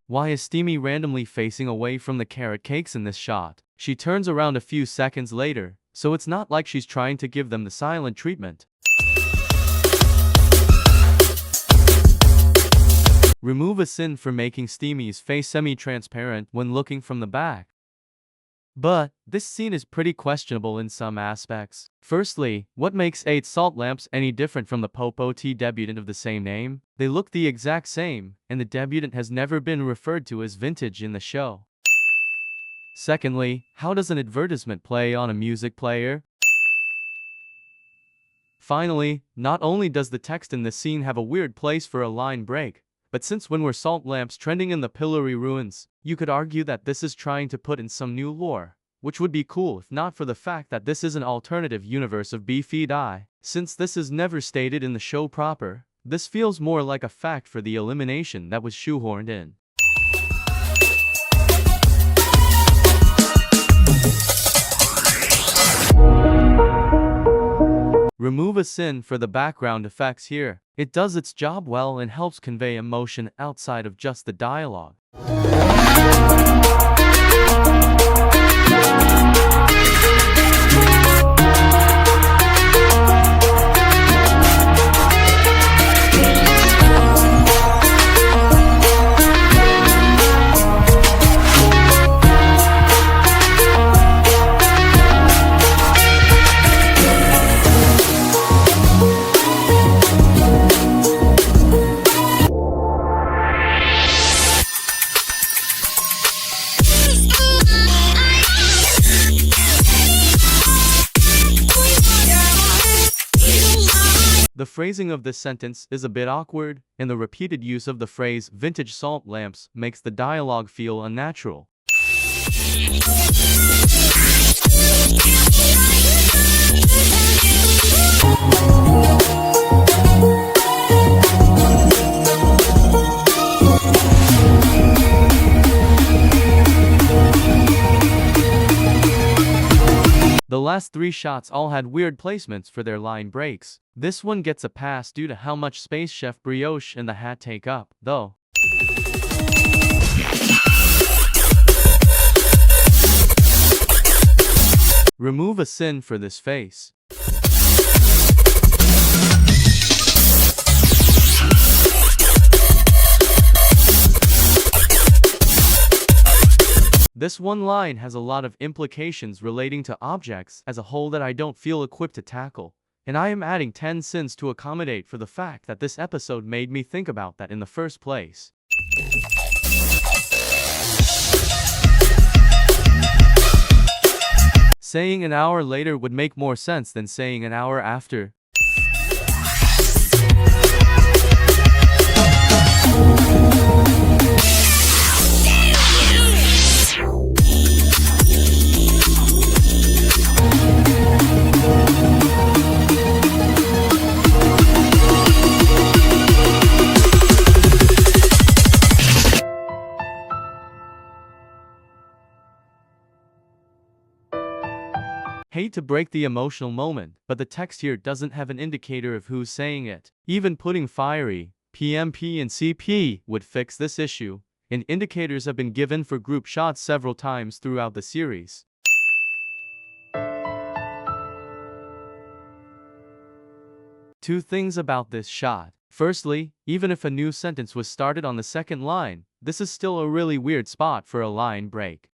Why is Steamy randomly facing away from the carrot cakes in this shot? She turns around a few seconds later, so it's not like she's trying to give them the silent treatment. Remove a sin for making Steamy's face semi-transparent when looking from the back. But this scene is pretty questionable in some aspects. Firstly, what makes 8 salt lamps any different from the Popo Tea debutant of the same name? They look the exact same, and the debutant has never been referred to as vintage in the show. Secondly, how does an advertisement play on a music player? Finally, not only does the text in this scene have a weird place for a line break, but since when were salt lamps trending in the pillory ruins, you could argue that this is trying to put in some new lore, which would be cool if not for the fact that this is an alternative universe of BFDI. Since this is never stated in the show proper, this feels more like a fact for the elimination that was shoehorned in. Remove a sin for the background effects here. It does its job well and helps convey emotion outside of just the dialogue. The phrasing of this sentence is a bit awkward, and the repeated use of the phrase vintage salt lamps makes the dialogue feel unnatural. The last 3 shots all had weird placements for their line breaks. This one gets a pass due to how much space Chef Brioche and the hat take up, though. Remove a sin for this face. This one line has a lot of implications relating to objects as a whole that I don't feel equipped to tackle, and I am adding 10 sins to accommodate for the fact that this episode made me think about that in the first place. Saying an hour later would make more sense than saying an hour after. Hate to break the emotional moment, but the text here doesn't have an indicator of who's saying it. Even putting fiery, PMP and CP would fix this issue, and indicators have been given for group shots several times throughout the series. Two things about this shot. Firstly, even if a new sentence was started on the second line, this is still a really weird spot for a line break.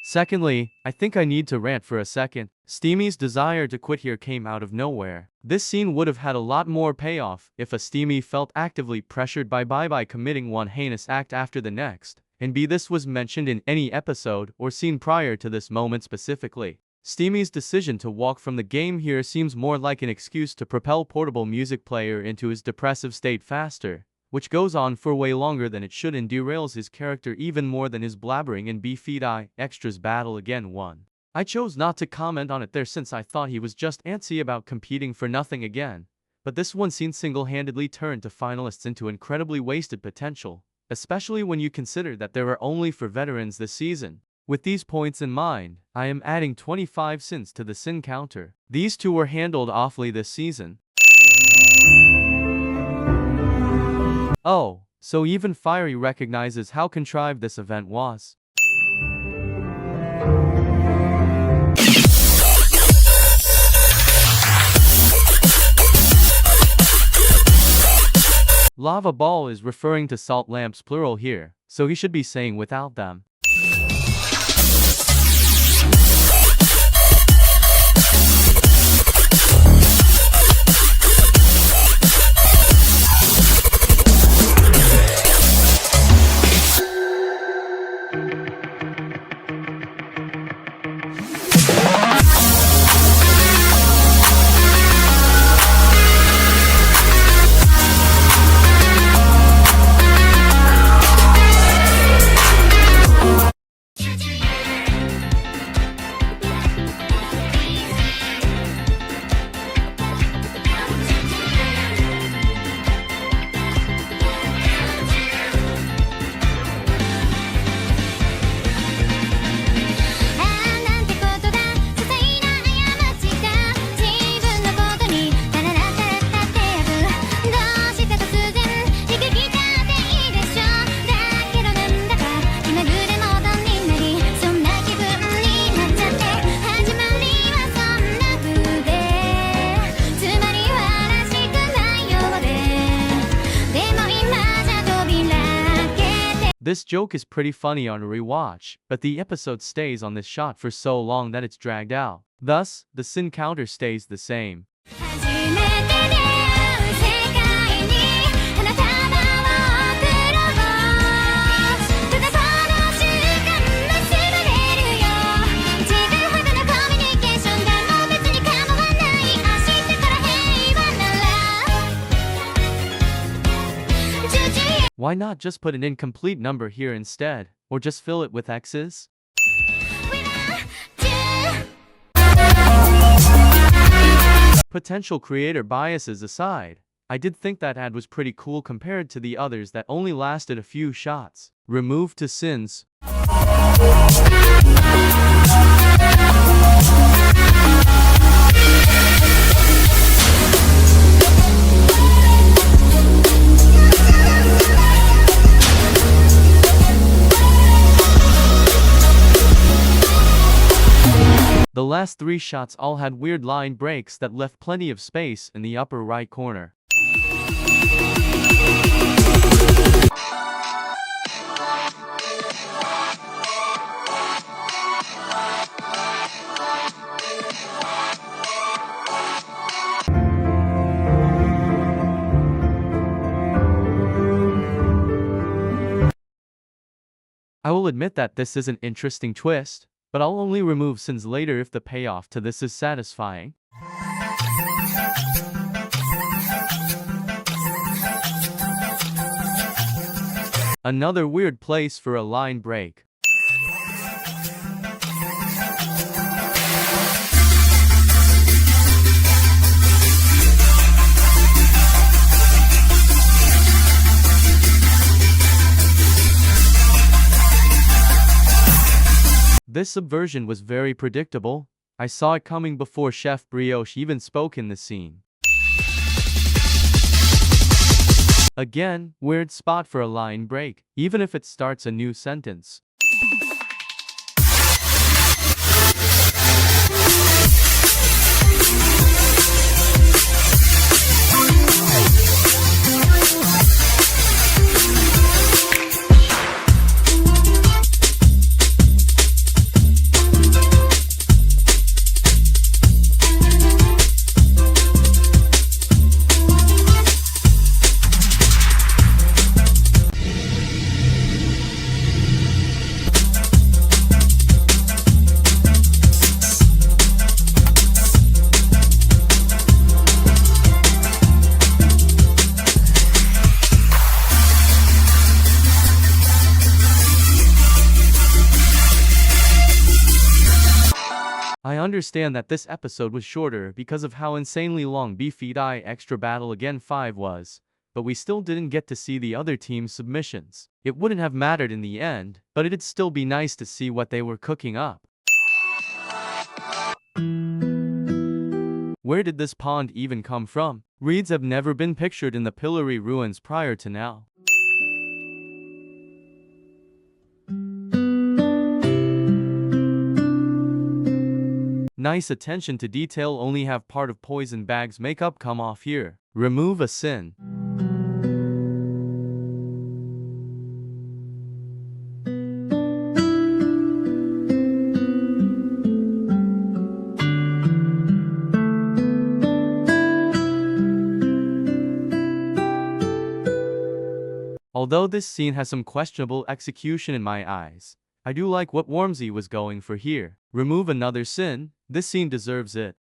Secondly, I think I need to rant for a second. Steamy's desire to quit here came out of nowhere. This scene would have had a lot more payoff if a Steamy felt actively pressured by Bye committing one heinous act after the next, and this was mentioned in any episode or scene prior to this moment specifically. Steamy's decision to walk from the game here seems more like an excuse to propel portable music player into his depressive state faster, which goes on for way longer than it should and derails his character even more than his blabbering in BFDI Extras Battle Again 1. I chose not to comment on it there since I thought he was just antsy about competing for nothing again, but this one scene single-handedly turned to finalists into incredibly wasted potential, especially when you consider that there are only 4 veterans this season. With these points in mind, I am adding 25 sins to the sin counter. These 2 were handled awfully this season. Oh, so even Fiery recognizes how contrived this event was. Lava ball is referring to salt lamps plural here, so he should be saying without them. This joke is pretty funny on a rewatch, but the episode stays on this shot for so long that it's dragged out. Thus, the sin counter stays the same. Why not just put an incomplete number here instead, or just fill it with X's? Potential creator biases aside, I did think that ad was pretty cool compared to the others that only lasted a few shots. Remove to sins. The last 3 shots all had weird line breaks that left plenty of space in the upper right corner. I will admit that this is an interesting twist, but I'll only remove sins later if the payoff to this is satisfying. Another weird place for a line break. This subversion was very predictable. I saw it coming before Chef Brioche even spoke in the scene. Again, weird spot for a line break, even if it starts a new sentence. I understand that this episode was shorter because of how insanely long BFDI Extra Battle Again 5 was, but we still didn't get to see the other team's submissions. It wouldn't have mattered in the end, but it'd still be nice to see what they were cooking up. Where did this pond even come from? Reeds have never been pictured in the pillory ruins prior to now. Nice attention to detail. Only have part of poison bag's makeup come off here. Remove a sin. Although this scene has some questionable execution in my eyes, I do like what Warmsy was going for here. Remove another sin, this scene deserves it.